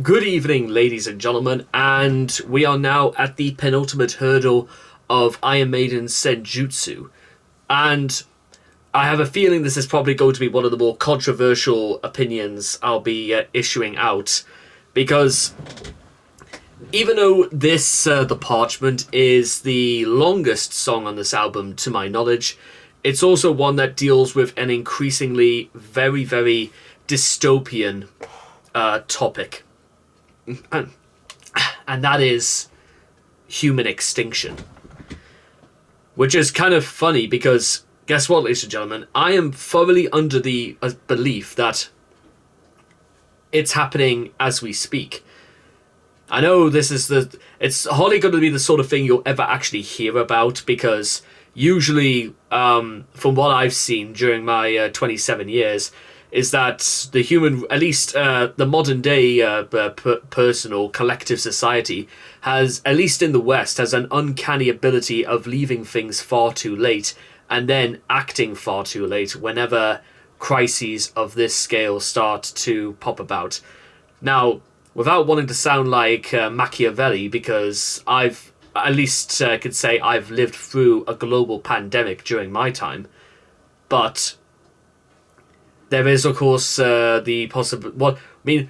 Good evening, ladies and gentlemen, and we are now at the penultimate hurdle of Iron Maiden's Senjutsu. And I have a feeling this is probably going to be one of the more controversial opinions I'll be issuing out, because even though this, the Parchment, is the longest song on this album to my knowledge, it's also one that deals with an increasingly very, very dystopian topic. And that is human extinction. Which is kind of funny because, guess what, ladies and gentlemen? I am thoroughly under the belief that it's happening as we speak. I know it's hardly going to be the sort of thing you'll ever actually hear about, because usually, from what I've seen during my 27 years, is that the human, at least the modern day personal collective society, has, at least in the West, has an uncanny ability of leaving things far too late and then acting far too late whenever crises of this scale start to pop about. Now, without wanting to sound like Machiavelli, because I've, at least could say I've lived through a global pandemic during my time, but there is, of course, the possible. Well, I mean,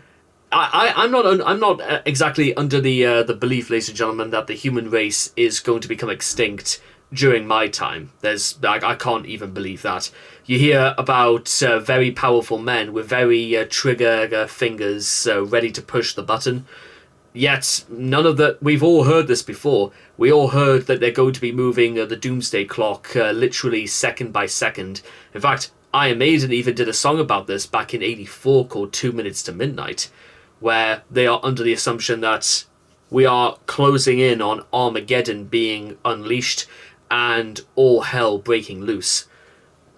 I'm not exactly under the belief, ladies and gentlemen, that the human race is going to become extinct during my time. I can't even believe that. You hear about very powerful men with very trigger fingers ready to push the button. Yet none of that. We've all heard this before. We all heard that they're going to be moving the doomsday clock literally second by second. In fact, Iron Maiden even did a song about this back in '84 called 2 Minutes to Midnight, where they are under the assumption that we are closing in on Armageddon being unleashed and all hell breaking loose.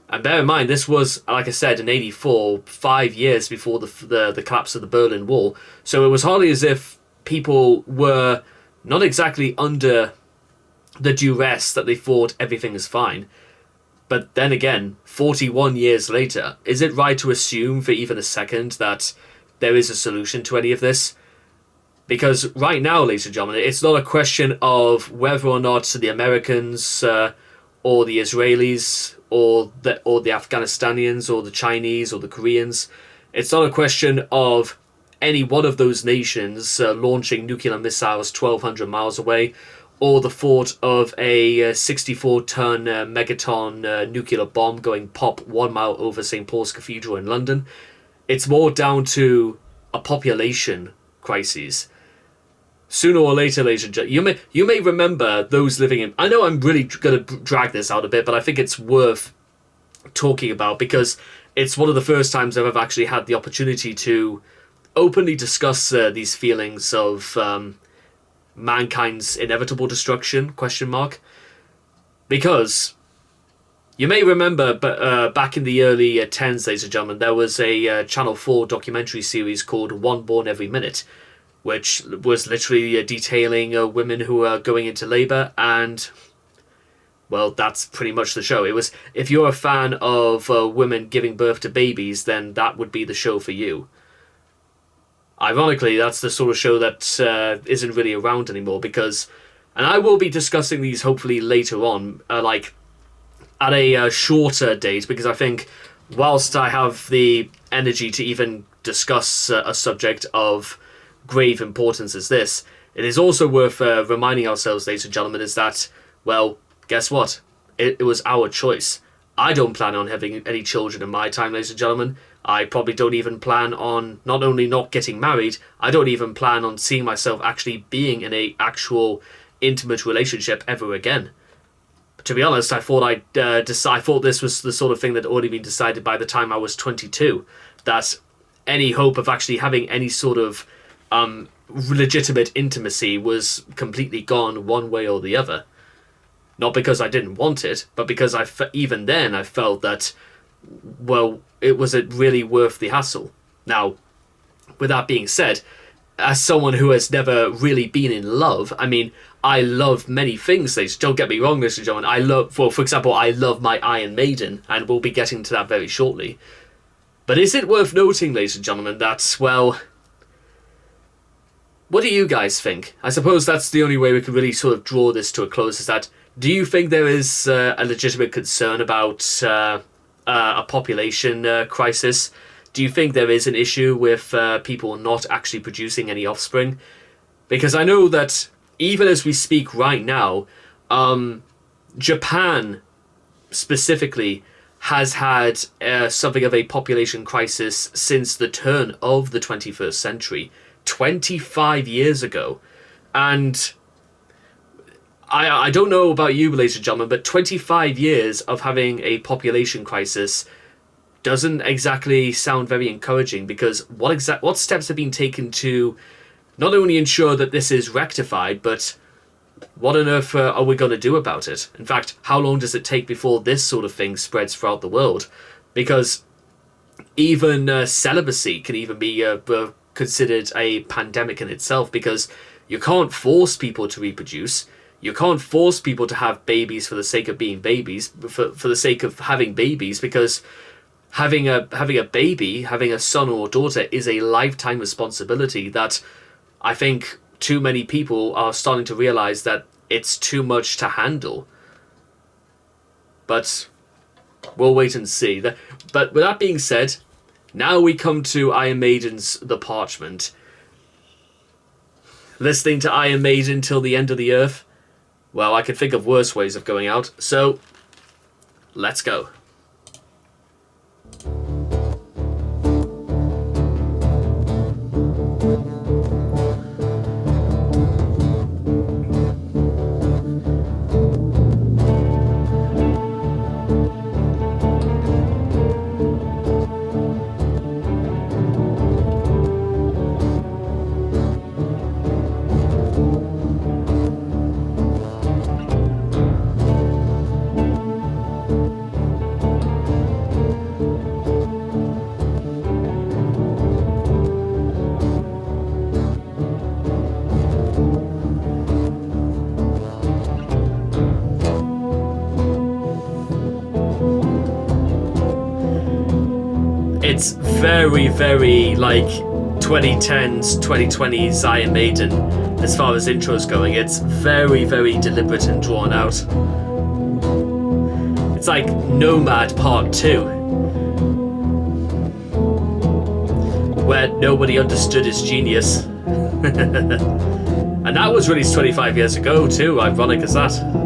And bear in mind, this was, like I said, in '84, 5 years before the collapse of the Berlin Wall, so it was hardly as if people were not exactly under the duress that they thought everything is fine. But then again, 41 years later, is it right to assume for even a second that there is a solution to any of this? Because right now, ladies and gentlemen, it's not a question of whether or not the Americans or the Israelis or the Afghanistanians or the Chinese or the Koreans. It's not a question of any one of those nations launching nuclear missiles 1,200 miles away, or the thought of a 64-ton megaton nuclear bomb going pop 1 mile over St. Paul's Cathedral in London. It's more down to a population crisis. Sooner or later, ladies and gentlemen, you may remember those living in... I know I'm really going to drag this out a bit, but I think it's worth talking about, because it's one of the first times I've ever actually had the opportunity to openly discuss these feelings of mankind's inevitable destruction, ? Because you may remember, but back in the early 10s, ladies and gentlemen, there was a Channel 4 documentary series called One Born Every Minute, which was literally detailing women who are going into labour, and, well, that's pretty much the show. It was, if you're a fan of women giving birth to babies, then that would be the show for you. Ironically, that's the sort of show that isn't really around anymore, because, and I will be discussing these hopefully later on, like at a shorter date, because I think whilst I have the energy to even discuss a subject of grave importance as this, it is also worth reminding ourselves, ladies and gentlemen, is that, well, guess what? It was our choice. I don't plan on having any children in my time, ladies and gentlemen. I probably don't even plan on not only not getting married, I don't even plan on seeing myself actually being in a actual intimate relationship ever again. But to be honest, I thought I thought this was the sort of thing that had already been decided by the time I was 22, that any hope of actually having any sort of legitimate intimacy was completely gone one way or the other. Not because I didn't want it, but because even then I felt that, well, it wasn't really worth the hassle. Now, with that being said, as someone who has never really been in love, I mean, I love many things. Don't get me wrong, Mr. John. I love, for example, I love my Iron Maiden, and we'll be getting to that very shortly. But is it worth noting, ladies and gentlemen, that, well, what do you guys think? I suppose that's the only way we can really sort of draw this to a close, is that, do you think there is a legitimate concern about a population crisis? Do you think there is an issue with people not actually producing any offspring? Because I know that even as we speak right now, Japan specifically has had something of a population crisis since the turn of the 21st century, 25 years ago. And I don't know about you, ladies and gentlemen, but 25 years of having a population crisis doesn't exactly sound very encouraging, because what steps have been taken to not only ensure that this is rectified, but what on earth are we going to do about it? In fact, how long does it take before this sort of thing spreads throughout the world? Because even celibacy can even be considered a pandemic in itself, because you can't force people to reproduce. You can't force people to have babies for the sake of being babies, for the sake of having babies, because having a baby, having a son or daughter, is a lifetime responsibility that I think too many people are starting to realize that it's too much to handle. But we'll wait and see. But with that being said, now we come to Iron Maiden's The Parchment. Listening to Iron Maiden till the end of the earth? Well, I could think of worse ways of going out. So, let's go. It's very, very like 2010s, 2020s Iron Maiden as far as intros going. It's very, very deliberate and drawn out. It's like Nomad Part 2, where nobody understood his genius. And that was released 25 years ago too, ironic as that.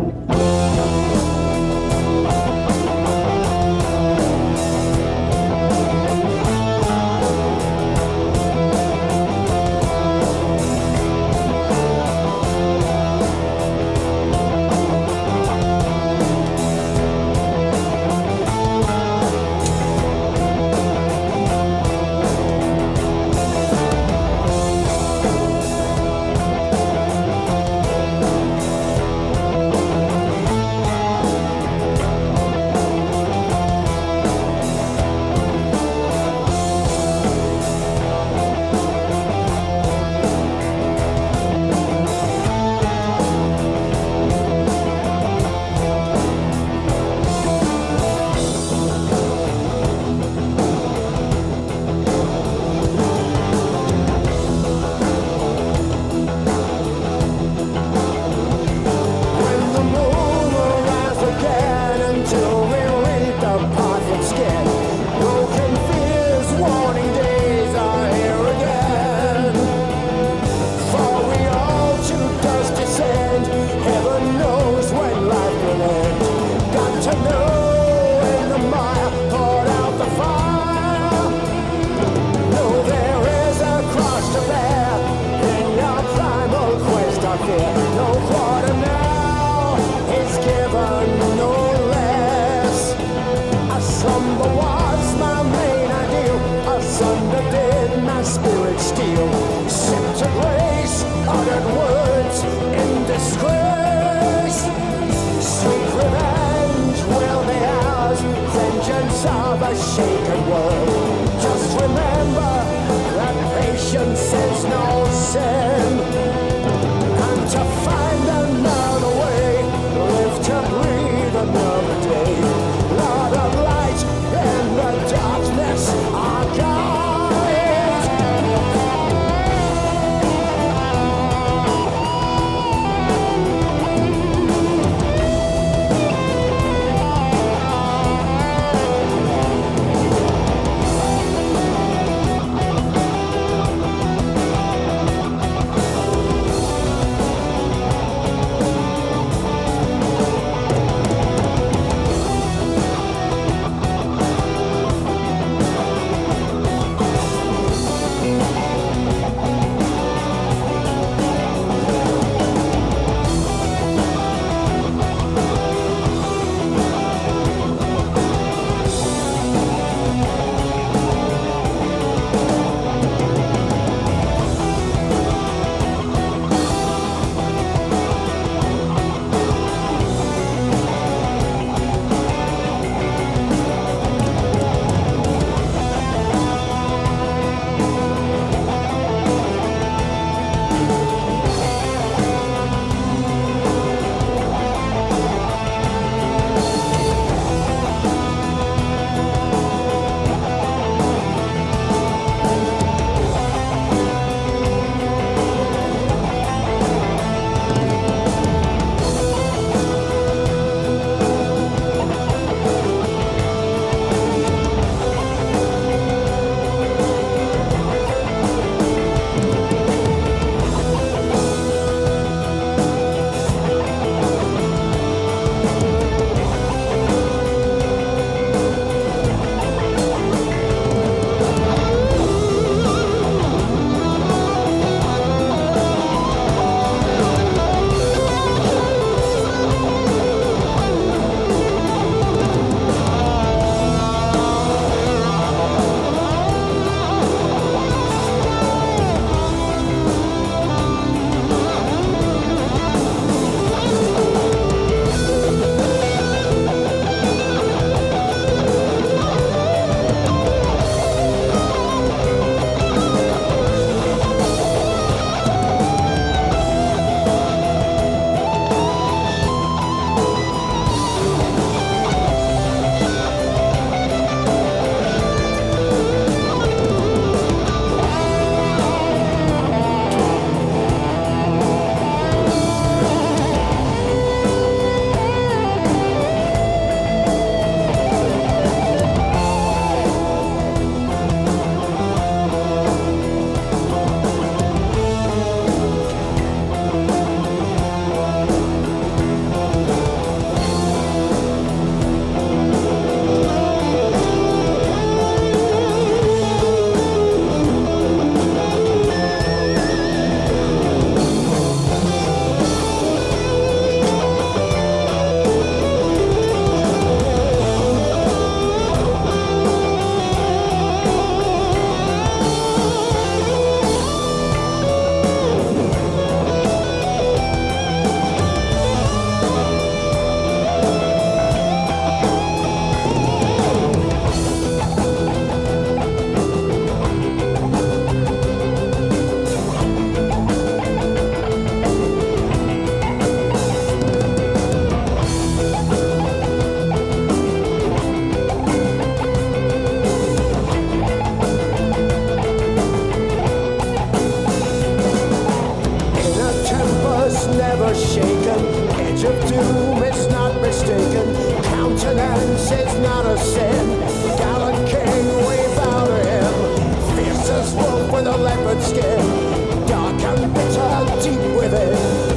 is not a sin. Gallant king, we bow to him. Fierce as wolf with a leopard skin. Dark and bitter, deep within.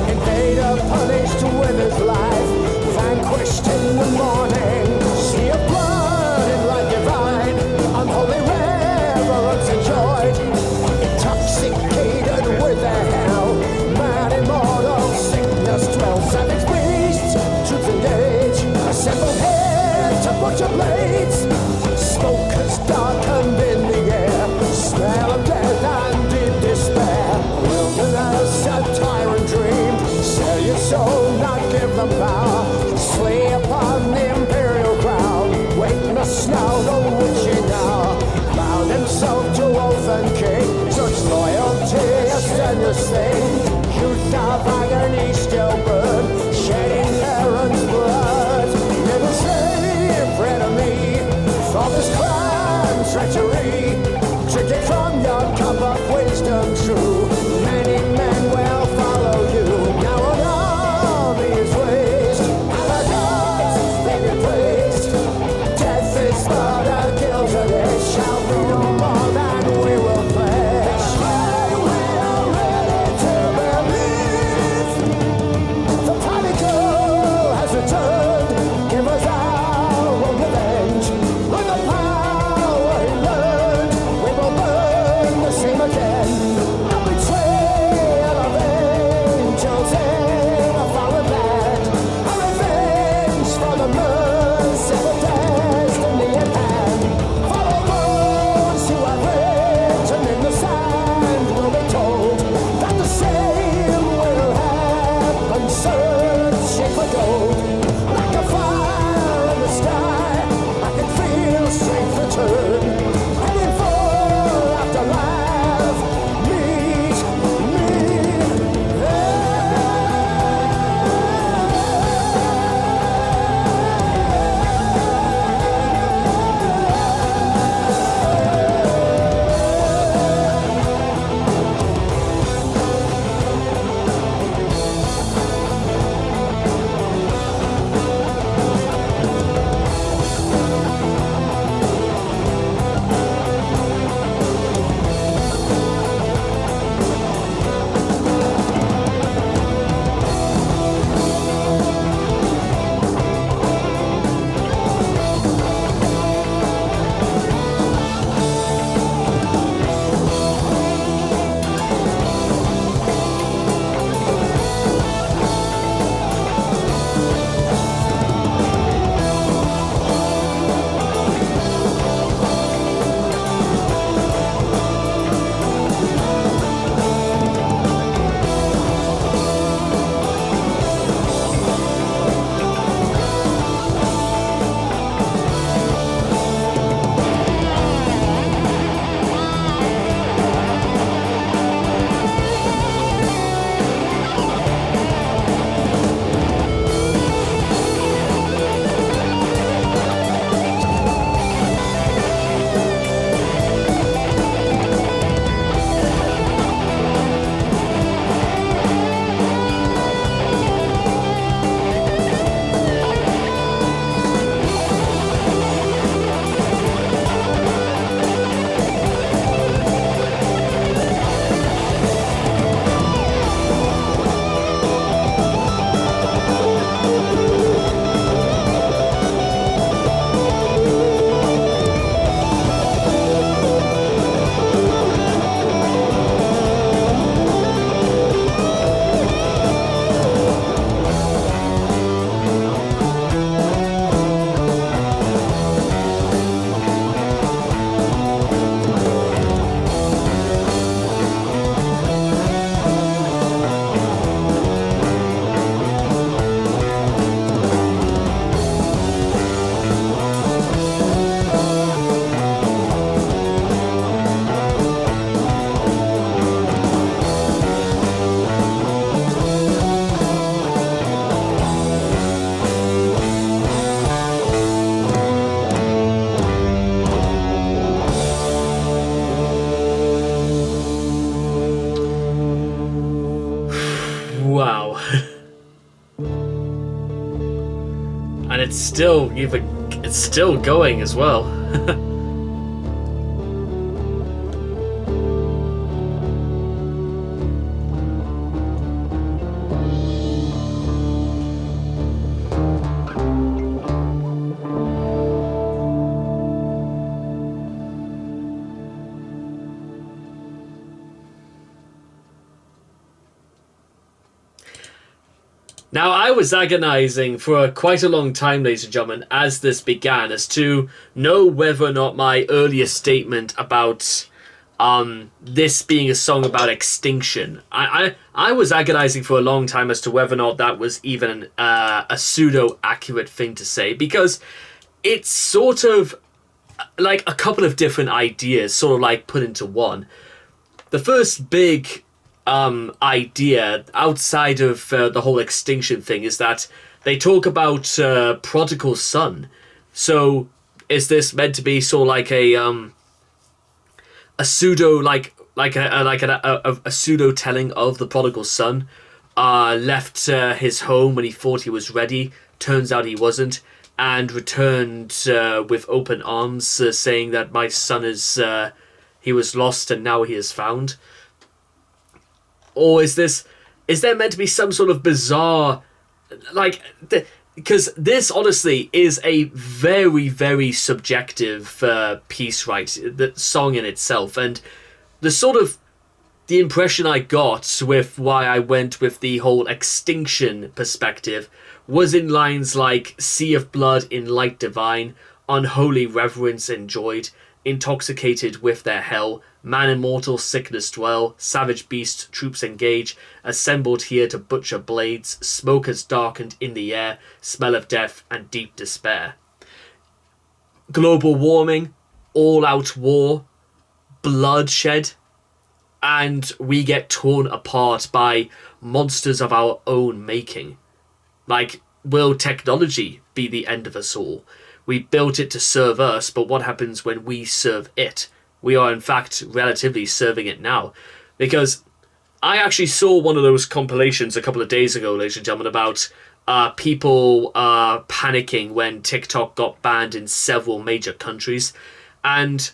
Invader punished with his life. Vanquished in the morning. Sea of blood in light divine. Unholy reverence enjoyed. Intoxicated with the hell. Mad immortal sickness dwells. Savage beasts, truth and age. Assembled here to butcher blades. Smoke has darkened in the air. Smell of death and deep despair. Wilderness, a tyrant dream. Sell your soul, not give them power. Slay upon the imperial crown. Witness now the witching hour. Bound himself to oath and king. Such loyalty, a strenuous thing. Youth of agony still burn. Shedding parents' blood. Little slave, enemy. For this crime, treachery. Drinking from your cup of wisdom true. Many men will follow you. Now an army is raised. And our gods, they be praised. Death is but a guilt, and it shall be no more than we will pledge. We are ready to believe. The prodigal has returned. Give us our own revenge. With the power he learned, we will burn the same again. A betrayal of angels in a foreign land. A revenge for the merciful destiny at hand. Follow those who have written in the sand will be told that the same will happen, searching for gold. Like a fire in the sky, I can feel strength return. Heading for afterlife, meet me there. Wow. And it's still Still going as well. Now, I was agonizing for quite a long time, ladies and gentlemen, as this began, as to know whether or not my earlier statement about this being a song about extinction. I was agonizing for a long time as to whether or not that was even a pseudo-accurate thing to say, because it's sort of like a couple of different ideas sort of like put into one. The first big idea outside of the whole extinction thing is that they talk about prodigal son. So is this meant to be sort of like a pseudo a pseudo telling of the prodigal son left his home when he thought he was ready, turns out he wasn't, and returned with open arms, saying that my son is he was lost and now he is found? Or is there meant to be some sort of bizarre, because this honestly is a very, very subjective piece, right? The song in itself, and the impression I got with why I went with the whole extinction perspective was in lines like "Sea of blood in light divine, unholy reverence enjoyed, intoxicated with their hell, man immortal sickness dwell, savage beast troops engage, assembled here to butcher blades, smoke has darkened in the air, smell of death and deep despair. Global warming, all-out war, bloodshed, and we get torn apart by monsters of our own making. Like, will technology be the end of us all? We built it to serve us, but what happens when we serve it? We are, in fact, relatively serving it now. Because I actually saw one of those compilations a couple of days ago, ladies and gentlemen, about people panicking when TikTok got banned in several major countries. And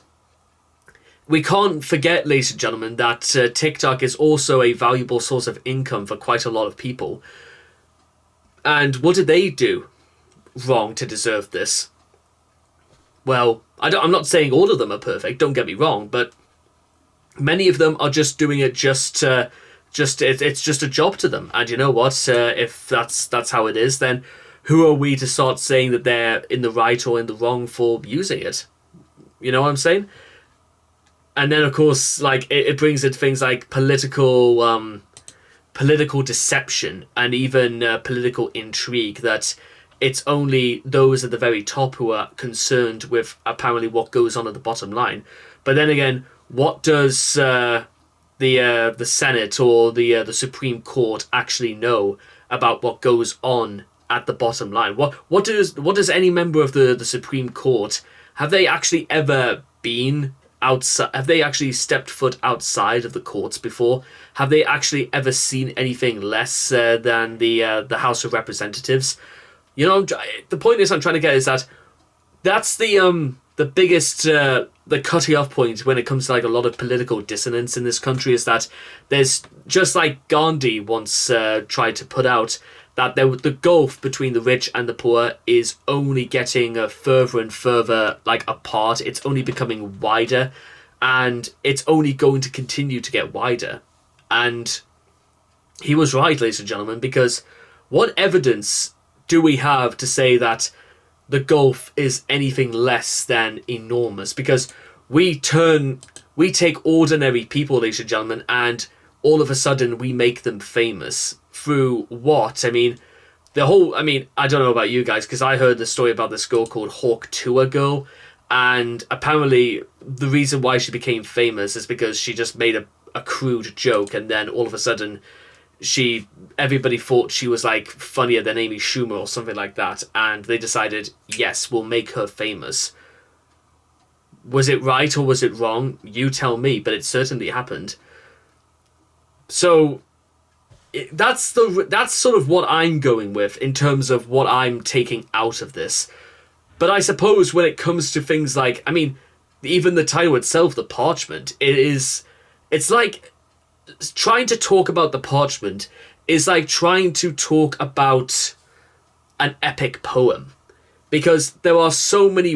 we can't forget, ladies and gentlemen, that TikTok is also a valuable source of income for quite a lot of people. And what did they do wrong to deserve this? Well, I'm not saying all of them are perfect, don't get me wrong, but many of them are just doing it it's just a job to them. And you know what? If that's how it is, then who are we to start saying that they're in the right or in the wrong for using it? You know what I'm saying? And then, of course, like it brings in things like political deception and even political intrigue, that it's only those at the very top who are concerned with apparently what goes on at the bottom line. But then again, what does the Senate or the Supreme Court actually know about what goes on at the bottom line? What does any member of the Supreme Court, have they actually ever been outside? Have they actually stepped foot outside of the courts before? Have they actually ever seen anything less than the House of Representatives? You know, the point is I'm trying to get is that that's the biggest the cutting off point when it comes to like a lot of political dissonance in this country, is that there's, just like Gandhi once tried to put out, that the gulf between the rich and the poor is only getting further and further like apart. It's only becoming wider, and it's only going to continue to get wider. And he was right, ladies and gentlemen, because what evidence do we have to say that the gulf is anything less than enormous? Because we take ordinary people, ladies and gentlemen, and all of a sudden we make them famous. Through what? I mean, I don't know about you guys, because I heard the story about this girl called Hawk Tour Girl, and apparently the reason why she became famous is because she just made a crude joke, and then all of a sudden everybody thought she was like funnier than Amy Schumer or something like that, and they decided, yes, we'll make her famous. Was it right or was it wrong? You tell me, but it certainly happened. So that's sort of what I'm going with in terms of what I'm taking out of this. But I suppose when it comes to things like, I mean, even the title itself, the Parchment, it's like trying to talk about the Parchment is like trying to talk about an epic poem, because there are so many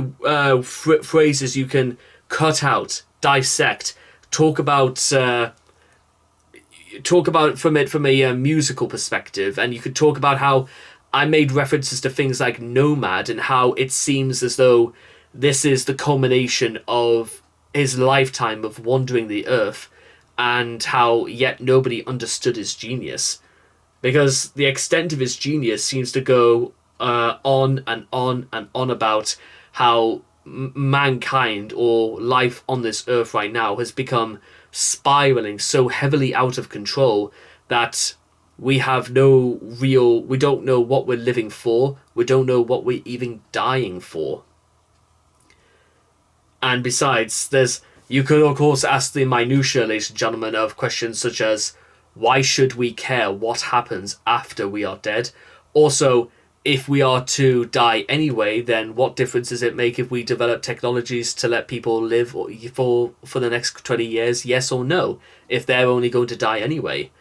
phrases you can cut out, dissect, talk about from a musical perspective, and you could talk about how I made references to things like Nomad and how it seems as though this is the culmination of his lifetime of wandering the earth, and how yet nobody understood his genius, because the extent of his genius seems to go on and on and on about how mankind or life on this earth right now has become spiraling so heavily out of control that we don't know what we're living for, we don't know what we're even dying for. And besides, you could of course ask the minutiae, ladies and gentlemen, of questions such as, why should we care what happens after we are dead? Also, if we are to die anyway, then what difference does it make if we develop technologies to let people live for the next 20 years, yes or no, if they're only going to die anyway?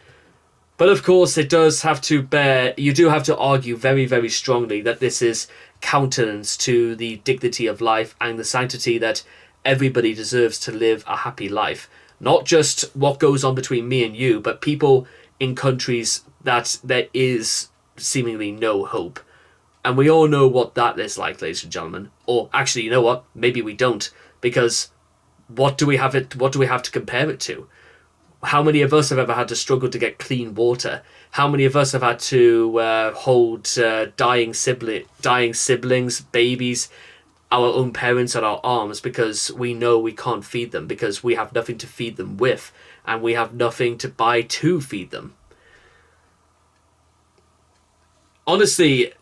But of course, you do have to argue very, very strongly that this is countenance to the dignity of life and the sanctity that everybody deserves to live a happy life. Not just what goes on between me and you, but people in countries that there is seemingly no hope. And we all know what that is like, ladies and gentlemen. Or actually, you know what? Maybe we don't, because what do we have to compare it to? How many of us have ever had to struggle to get clean water? How many of us have had to hold dying siblings, babies, our own parents at our arms because we know we can't feed them, because we have nothing to feed them with, and we have nothing to buy to feed them? Honestly,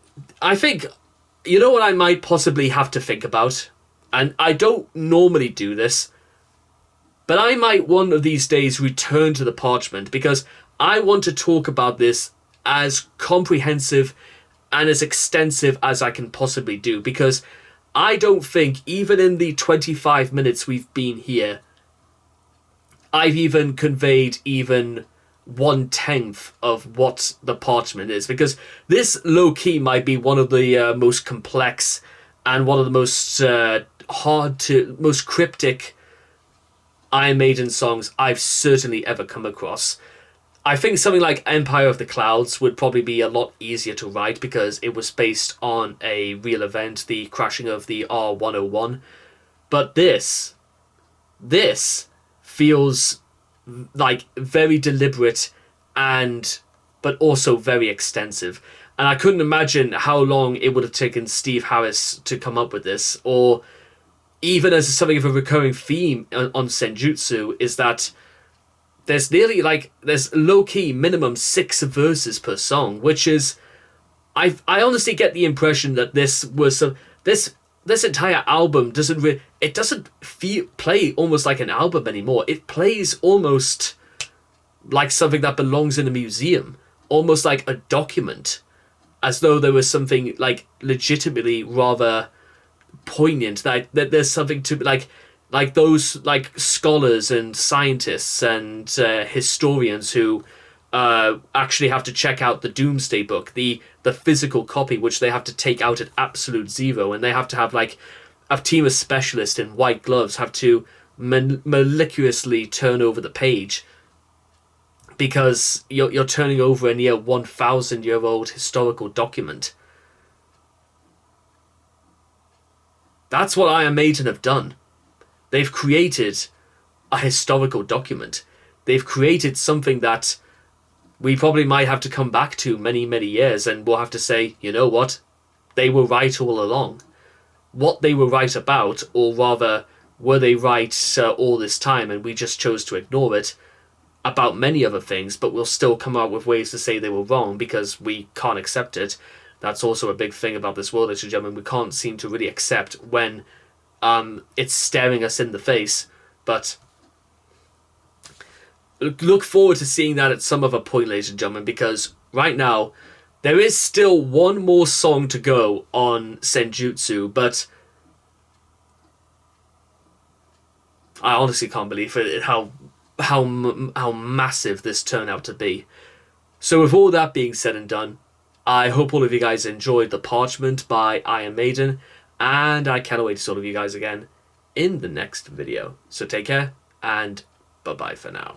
I think, you know what I might possibly have to think about? And I don't normally do this, but I might one of these days return to the Parchment, because I want to talk about this as comprehensive and as extensive as I can possibly do, because I don't think, even in the 25 minutes we've been here, I've even conveyed even 1/10 of what the Parchment is, because this low-key might be one of the most complex and one of the most most cryptic Iron Maiden songs I've certainly ever come across. I think something like Empire of the Clouds would probably be a lot easier to write, because it was based on a real event, the crashing of the R101. But this feels like very deliberate but also very extensive. And I couldn't imagine how long it would have taken Steve Harris to come up with this, or even as something of a recurring theme on Senjutsu is that there's low-key minimum 6 verses per song, which is, I honestly get the impression that this entire album doesn't play almost like an album anymore. It plays almost like something that belongs in a museum, almost like a document, as though there was something like legitimately rather poignant, that there's something to like those like scholars and scientists and historians who actually have to check out the Doomsday Book, the physical copy, which they have to take out at absolute zero, and they have to have like a team of specialists in white gloves have to meticulously turn over the page, because you're turning over a near 1,000-year-old historical document. That's what Iron Maiden have done. They've created a historical document. They've created something that we probably might have to come back to many, many years, and we'll have to say, you know what? They were right all along. What they were right about, or rather, were they right all this time and we just chose to ignore it, about many other things, but we'll still come out with ways to say they were wrong because we can't accept it. That's also a big thing about this world, ladies and gentlemen. We can't seem to really accept when it's staring us in the face. But look forward to seeing that at some other point, ladies and gentlemen, because right now There is still one more song to go on Senjutsu, but I honestly can't believe it, how massive this turned out to be. So with all that being said and done, I hope all of you guys enjoyed the Parchment by Maiden, and I cannot wait to see all of you guys again in the next video. So take care, and bye-bye for now.